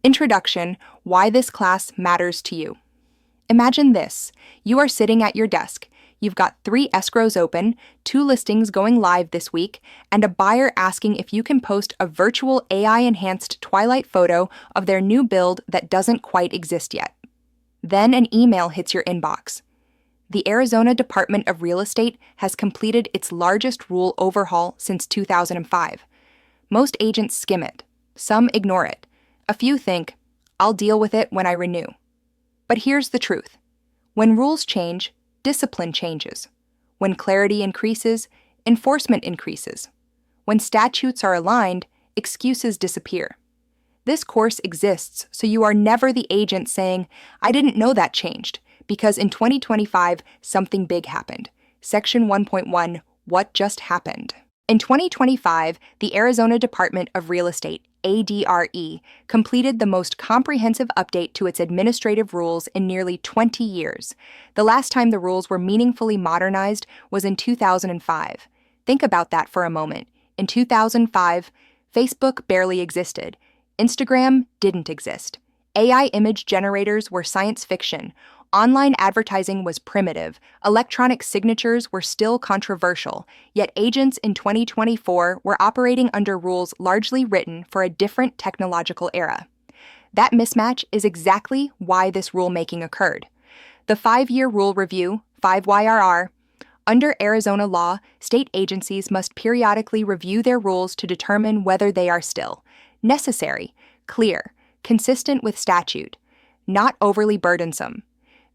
Introduction: Why this class matters to you. Imagine this. You are sitting at your desk. You've got 3 escrows open, 2 listings going live this week, and a buyer asking if you can post a virtual AI-enhanced Twilight photo of their new build that doesn't quite exist yet. Then an email hits your inbox. The Arizona Department of Real Estate has completed its largest rule overhaul since 2005. Most agents skim it. Some ignore it. A few think, I'll deal with it when I renew. But here's the truth. When rules change, discipline changes. When clarity increases, enforcement increases. When statutes are aligned, excuses disappear. This course exists so you are never the agent saying, I didn't know that changed, because in 2025, something big happened. Section 1.1, What Just Happened? In 2025, the Arizona Department of Real Estate, ADRE, completed the most comprehensive update to its administrative rules in nearly 20 years. The last time the rules were meaningfully modernized was in 2005. Think about that for a moment. In 2005, Facebook barely existed. Instagram didn't exist. AI image generators were science fiction. Online advertising was primitive. Electronic signatures were still controversial. Yet agents in 2024 were operating under rules largely written for a different technological era. That mismatch is exactly why this rulemaking occurred. The 5-year rule review, 5YRR. Under Arizona law, state agencies must periodically review their rules to determine whether they are still necessary, clear, consistent with statute, not overly burdensome.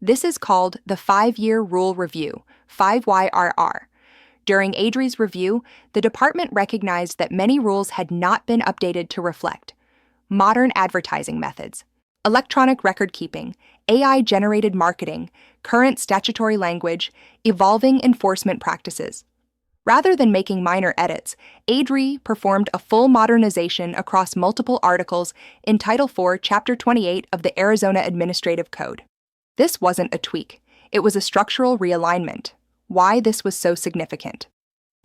This is called the 5-year rule review, 5YRR. During ADRE's review, the department recognized that many rules had not been updated to reflect modern advertising methods, electronic record-keeping, AI-generated marketing, current statutory language, evolving enforcement practices. Rather than making minor edits, ADRE performed a full modernization across multiple articles in Title IV, Chapter 28 of the Arizona Administrative Code. This wasn't a tweak. It was a structural realignment. Why this was so significant?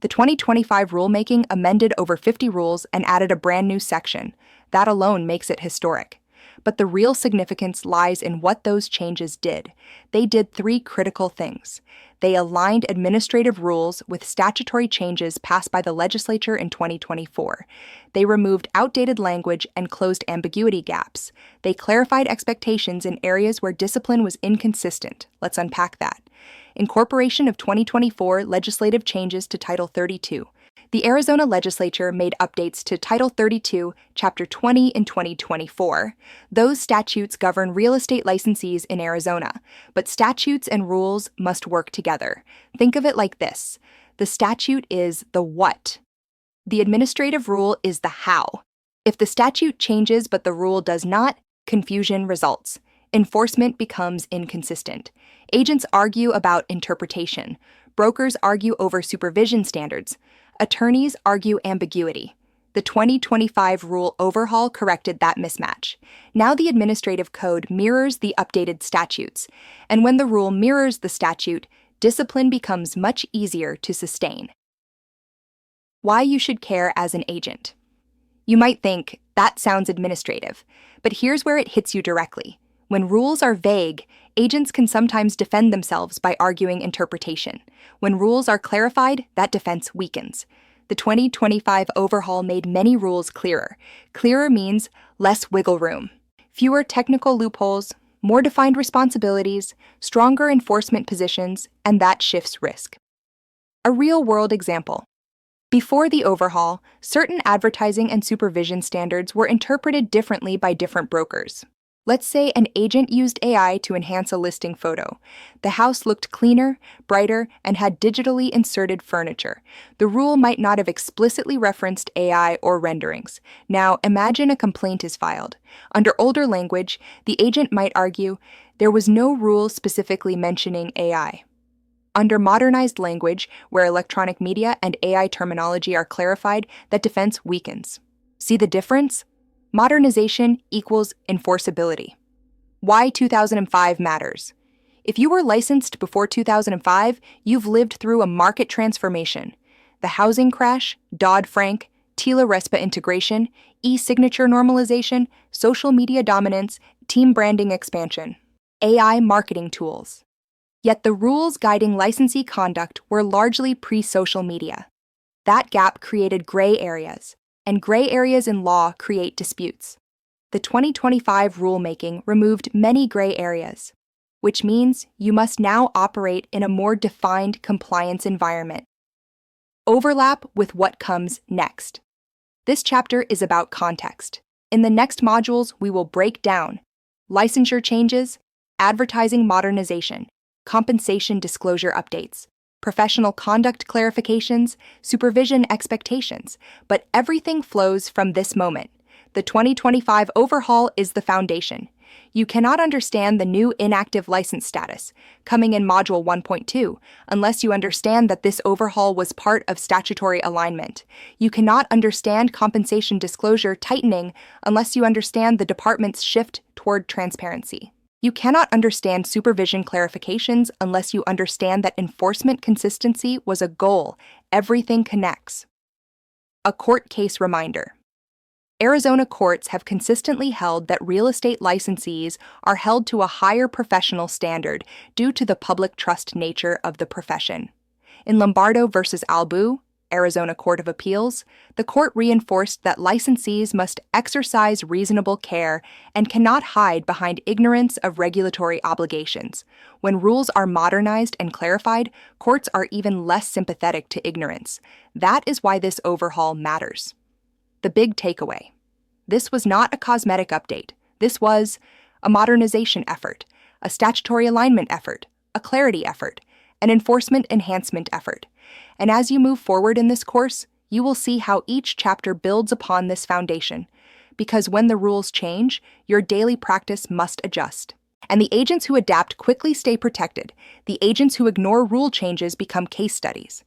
The 2025 rulemaking amended over 50 rules and added a brand new section. That alone makes it historic. But the real significance lies in what those changes did. They did 3 critical things. They aligned administrative rules with statutory changes passed by the legislature in 2024. They removed outdated language and closed ambiguity gaps. They clarified expectations in areas where discipline was inconsistent. Let's unpack that. Incorporation of 2024 legislative changes to Title 32. The Arizona legislature made updates to Title 32, Chapter 20 in 2024. Those statutes govern real estate licensees in Arizona, but statutes and rules must work together. Think of it like this. The statute is the what. The administrative rule is the how. If the statute changes but the rule does not, confusion results. Enforcement becomes inconsistent. Agents argue about interpretation. Brokers argue over supervision standards. Attorneys argue ambiguity. The 2025 rule overhaul corrected that mismatch. Now the administrative code mirrors the updated statutes, and when the rule mirrors the statute, discipline becomes much easier to sustain. Why you should care as an agent. You might think, that sounds administrative, but here's where it hits you directly. When rules are vague, agents can sometimes defend themselves by arguing interpretation. When rules are clarified, that defense weakens. The 2025 overhaul made many rules clearer. Clearer means less wiggle room, fewer technical loopholes, more defined responsibilities, stronger enforcement positions, and that shifts risk. A real-world example. Before the overhaul, certain advertising and supervision standards were interpreted differently by different brokers. Let's say an agent used AI to enhance a listing photo. The house looked cleaner, brighter, and had digitally inserted furniture. The rule might not have explicitly referenced AI or renderings. Now, imagine a complaint is filed. Under older language, the agent might argue, there was no rule specifically mentioning AI. Under modernized language, where electronic media and AI terminology are clarified, that defense weakens. See the difference? Modernization equals enforceability. Why 2005 matters. If you were licensed before 2005, you've lived through a market transformation. The housing crash, Dodd-Frank, TILA-RESPA integration, e-signature normalization, social media dominance, team branding expansion, AI marketing tools. Yet the rules guiding licensee conduct were largely pre-social media. That gap created gray areas, and gray areas in law create disputes. The 2025 rulemaking removed many gray areas, which means you must now operate in a more defined compliance environment. Overlap with what comes next. This chapter is about context. In the next modules, we will break down licensure changes, advertising modernization, compensation disclosure updates, professional conduct clarifications, supervision expectations, but everything flows from this moment. The 2025 overhaul is the foundation. You cannot understand the new inactive license status, coming in Module 1.2, unless you understand that this overhaul was part of statutory alignment. You cannot understand compensation disclosure tightening unless you understand the department's shift toward transparency. You cannot understand supervision clarifications unless you understand that enforcement consistency was a goal. Everything connects. A court case reminder. Arizona courts have consistently held that real estate licensees are held to a higher professional standard due to the public trust nature of the profession. In Lombardo v. Albu, Arizona Court of Appeals, the court reinforced that licensees must exercise reasonable care and cannot hide behind ignorance of regulatory obligations. When rules are modernized and clarified, courts are even less sympathetic to ignorance. That is why this overhaul matters. The big takeaway. This was not a cosmetic update. This was a modernization effort, a statutory alignment effort, a clarity effort, an enforcement enhancement effort. And as you move forward in this course, you will see how each chapter builds upon this foundation. Because when the rules change, your daily practice must adjust. And the agents who adapt quickly stay protected. The agents who ignore rule changes become case studies.